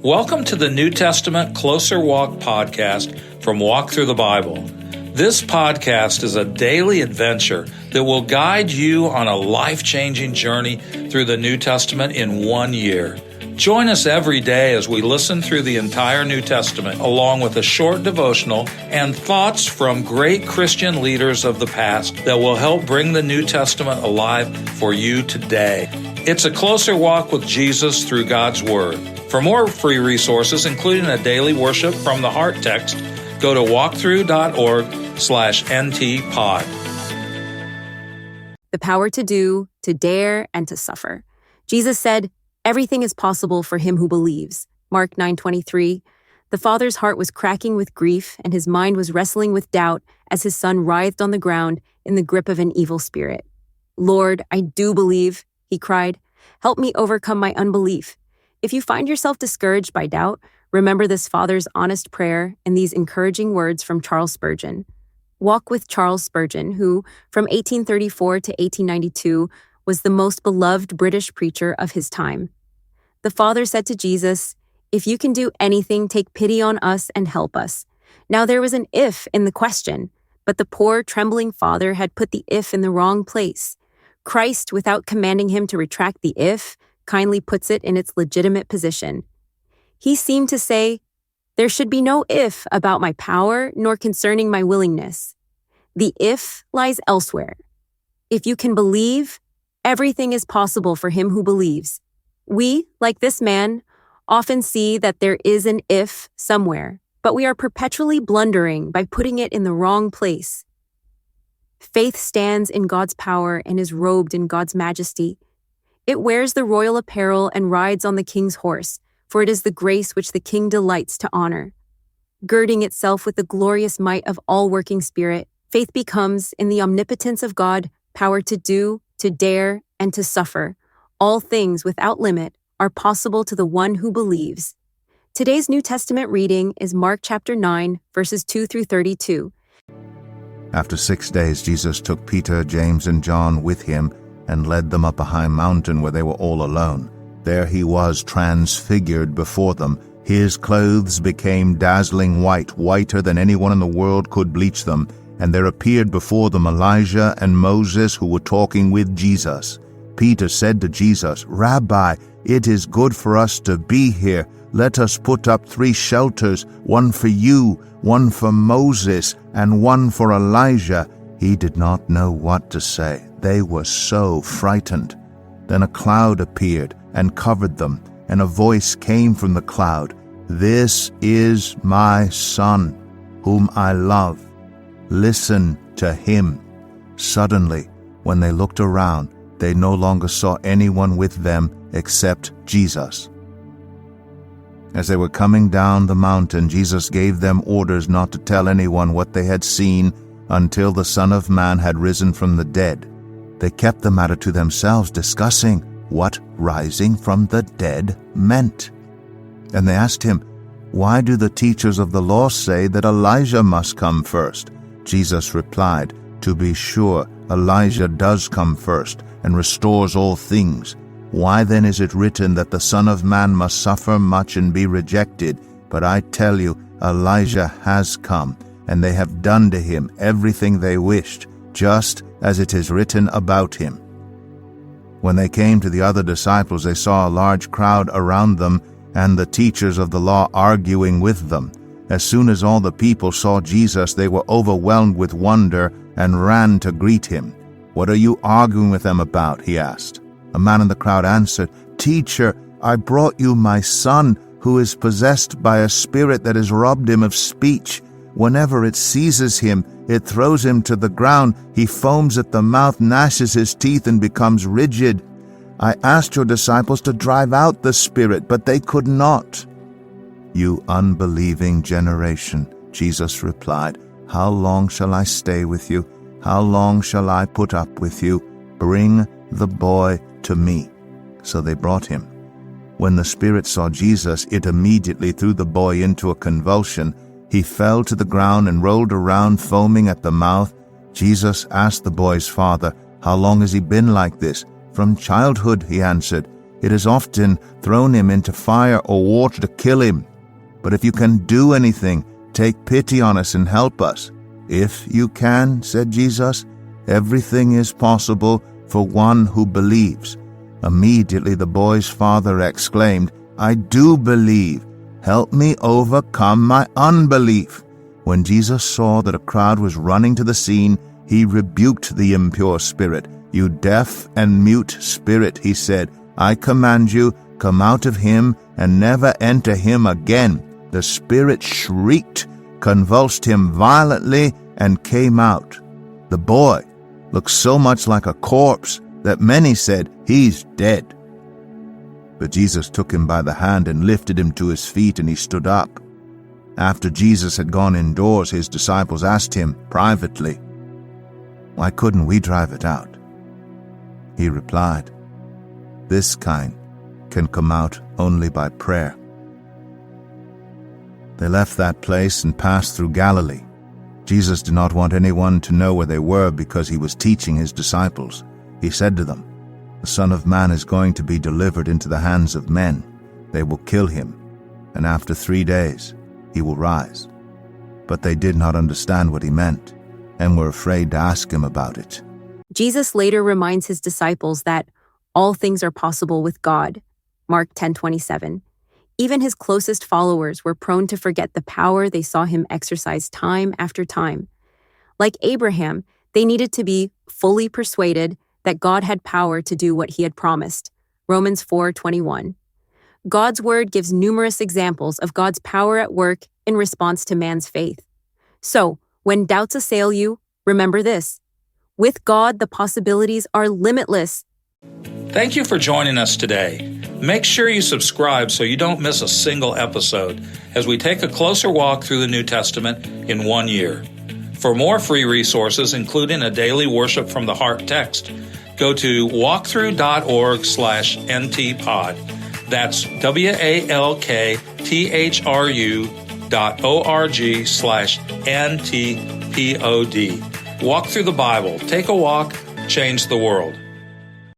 Welcome to the New Testament Closer Walk podcast from Walk Thru the Bible. This podcast is a daily adventure that will guide you on a life-changing journey through the New Testament in 1 year. Join us every day as we listen through the entire New Testament, along with a short devotional and thoughts from great Christian leaders of the past that will help bring the New Testament alive for you today. It's a closer walk with Jesus through God's Word. For more free resources, including a daily worship from the Heart text, go to walkthru.org/ntpod. The power to do, to dare, and to suffer. Jesus said, "Everything is possible for him who believes." Mark 9:23. The Father's heart was cracking with grief, and his mind was wrestling with doubt as his son writhed on the ground in the grip of an evil spirit. "Lord, I do believe," he cried. "Help me overcome my unbelief." If you find yourself discouraged by doubt, remember this father's honest prayer and these encouraging words from Charles Spurgeon. Walk with Charles Spurgeon, who, from 1834 to 1892, was the most beloved British preacher of his time. The father said to Jesus, "If you can do anything, take pity on us and help us." Now there was an if in the question, but the poor, trembling father had put the if in the wrong place. Christ, without commanding him to retract the if, kindly puts it in its legitimate position. He seemed to say, "There should be no if about my power, nor concerning my willingness. The if lies elsewhere. If you can believe, everything is possible for him who believes." We, like this man, often see that there is an if somewhere, but we are perpetually blundering by putting it in the wrong place. Faith stands in God's power and is robed in God's majesty. It wears the royal apparel and rides on the king's horse, for it is the grace which the king delights to honor. Girding itself with the glorious might of all-working spirit, faith becomes, in the omnipotence of God, power to do, to dare, and to suffer. All things without limit are possible to the one who believes. Today's New Testament reading is Mark chapter 9, verses 2 through 32. After 6 days, Jesus took Peter, James, and John with him and led them up a high mountain where they were all alone. There he was transfigured before them. His clothes became dazzling white, whiter than anyone in the world could bleach them. And there appeared before them Elijah and Moses, who were talking with Jesus. Peter said to Jesus, "Rabbi, it is good for us to be here. Let us put up 3 shelters, one for you, one for Moses, and one for Elijah." He did not know what to say. They were so frightened. Then a cloud appeared and covered them, and a voice came from the cloud, "This is my Son, whom I love. Listen to him." Suddenly, when they looked around, they no longer saw anyone with them except Jesus. As they were coming down the mountain, Jesus gave them orders not to tell anyone what they had seen until the Son of Man had risen from the dead. They kept the matter to themselves, discussing what rising from the dead meant. And they asked him, "Why do the teachers of the law say that Elijah must come first?" Jesus replied, "To be sure, Elijah does come first and restores all things. Why then is it written that the Son of Man must suffer much and be rejected? But I tell you, Elijah has come, and they have done to him everything they wished, just as it is written about him." When they came to the other disciples, they saw a large crowd around them and the teachers of the law arguing with them. As soon as all the people saw Jesus, they were overwhelmed with wonder and ran to greet him. "What are you arguing with them about?" he asked. A man in the crowd answered, "Teacher, I brought you my son, who is possessed by a spirit that has robbed him of speech. Whenever it seizes him, it throws him to the ground. He foams at the mouth, gnashes his teeth, and becomes rigid. I asked your disciples to drive out the spirit, but they could not." "You unbelieving generation," Jesus replied, "how long shall I stay with you? How long shall I put up with you? Bring the boy to me." So they brought him. When the spirit saw Jesus, it immediately threw the boy into a convulsion. He fell to the ground and rolled around, foaming at the mouth. Jesus asked the boy's father, "How long has he been like this?" "From childhood," he answered. It has often thrown him into fire or water to kill him. But if you can do anything, take pity on us and help us." "If you can," said Jesus, "everything is possible for one who believes." Immediately the boy's father exclaimed, "I do believe. Help me overcome my unbelief." When Jesus saw that a crowd was running to the scene, he rebuked the impure spirit. "You deaf and mute spirit," he said, "I command you, come out of him and never enter him again." The spirit shrieked, convulsed him violently, and came out. The boy looked so much like a corpse that many said, "He's dead." But Jesus took him by the hand and lifted him to his feet, and he stood up. After Jesus had gone indoors, his disciples asked him privately, "Why couldn't we drive it out?" He replied, "This kind can come out only by prayer." They left that place and passed through Galilee. Jesus did not want anyone to know where they were because he was teaching his disciples. He said to them, "The Son of Man is going to be delivered into the hands of men. They will kill him, and after 3 days he will rise." But they did not understand what he meant, and were afraid to ask him about it. Jesus later reminds his disciples that all things are possible with God. Mark 10:27. Even his closest followers were prone to forget the power they saw him exercise time after time. Like Abraham, they needed to be fully persuaded that God had power to do what he had promised. Romans 4:21. God's word gives numerous examples of God's power at work in response to man's faith. So, when doubts assail you, remember this: with God, the possibilities are limitless. Thank you for joining us today. Make sure you subscribe so you don't miss a single episode as we take a closer walk through the New Testament in 1 year. For more free resources, including a daily worship from the heart text, go to walkthru.org/ntpod. That's walkthru.org/ntpod. Walk through the Bible. Take a walk, change the world.